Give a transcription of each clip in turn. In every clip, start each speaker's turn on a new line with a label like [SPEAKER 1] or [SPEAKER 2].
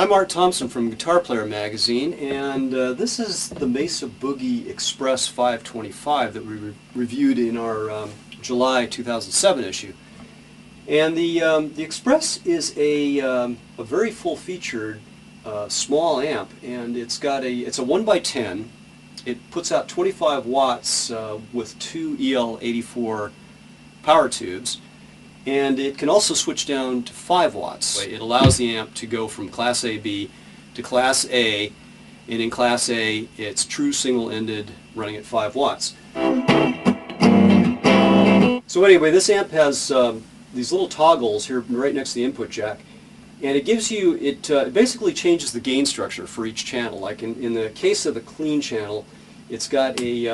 [SPEAKER 1] I'm Art Thompson from Guitar Player Magazine, and this is the Mesa Boogie Express 525 that we reviewed in our July 2007 issue. And the Express is a very full-featured small amp, and it's a 1x10. It puts out 25 watts with two EL84 power tubes. And it can also switch down to 5 watts. It allows the amp to go from Class AB to Class A, and in Class A it's true single-ended running at 5 watts. So anyway, this amp has these little toggles here right next to the input jack, and it gives you, it basically changes the gain structure for each channel. Like in the case of the clean channel, it's got the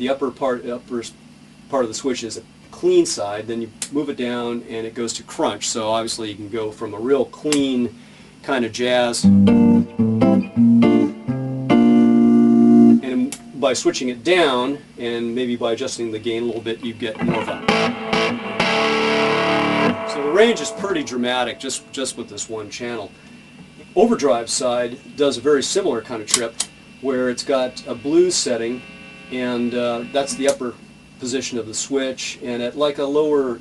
[SPEAKER 1] upper part of the switch is a clean side, then you move it down and it goes to crunch. So obviously you can go from a real clean kind of jazz, and by switching it down and maybe by adjusting the gain a little bit, you get more of a... So the range is pretty dramatic just with this one channel. Overdrive side does a very similar kind of trip where it's got a blues setting, and that's the upper position of the switch, and at like a lower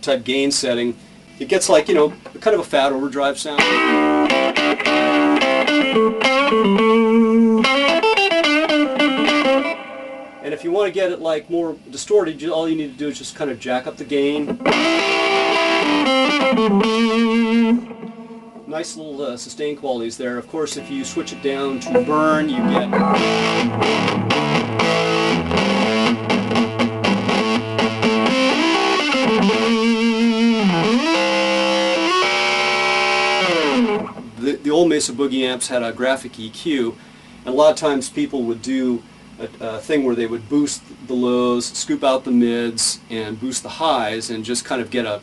[SPEAKER 1] type gain setting it gets like, you know, kind of a fat overdrive sound. And if you want to get it like more distorted, all you need to do is just kind of jack up the gain. Nice little sustain qualities there. Of course, if you switch it down to burn, you get the old Mesa Boogie amps had a graphic EQ, and a lot of times people would do a thing where they would boost the lows, scoop out the mids, and boost the highs, and just kind of get a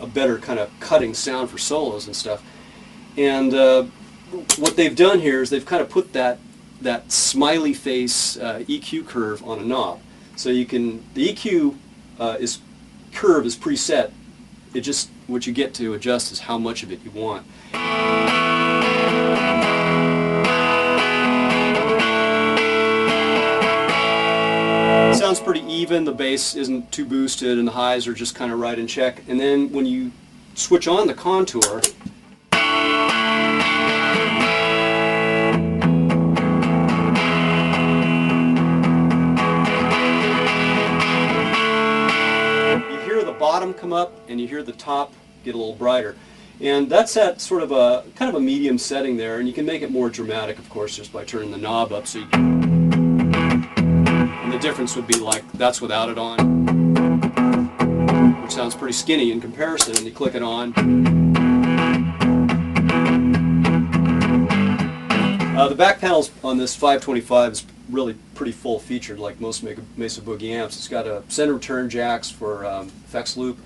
[SPEAKER 1] better kind of cutting sound for solos and stuff. And what they've done here is they've kind of put that smiley face EQ curve on a knob. So you can, the EQ curve is preset. It just, what you get to adjust is how much of it you want. It sounds pretty even, the bass isn't too boosted, and the highs are just kind of right in check. And then when you switch on the contour, bottom come up and you hear the top get a little brighter, and that's at sort of a kind of a medium setting there, and you can make it more dramatic, of course, just by turning the knob up. So you can, and the difference would be like that's without it on, which sounds pretty skinny in comparison, and you click it on. The back panels on this 525 is really pretty full featured, like most Mesa Boogie amps. It's got a center return jacks for effects loop.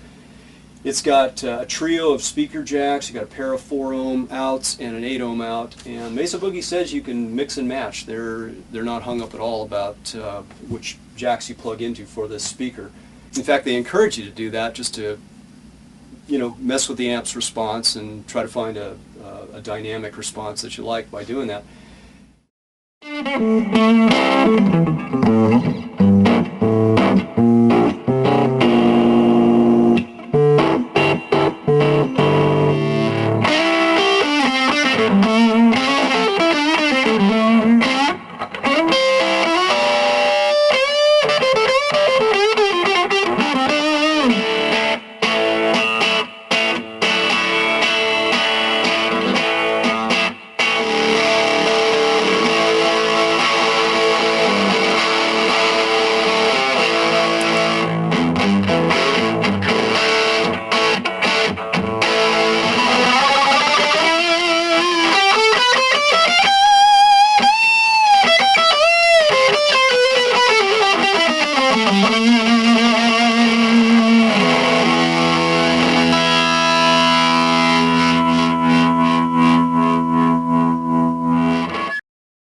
[SPEAKER 1] It's got a trio of speaker jacks. You got a pair of 4 ohm outs and an 8 ohm out. And Mesa Boogie says you can mix and match. They're not hung up at all about which jacks you plug into for this speaker. In fact, they encourage you to do that, just to, you know, mess with the amp's response and try to find a dynamic response that you like by doing that.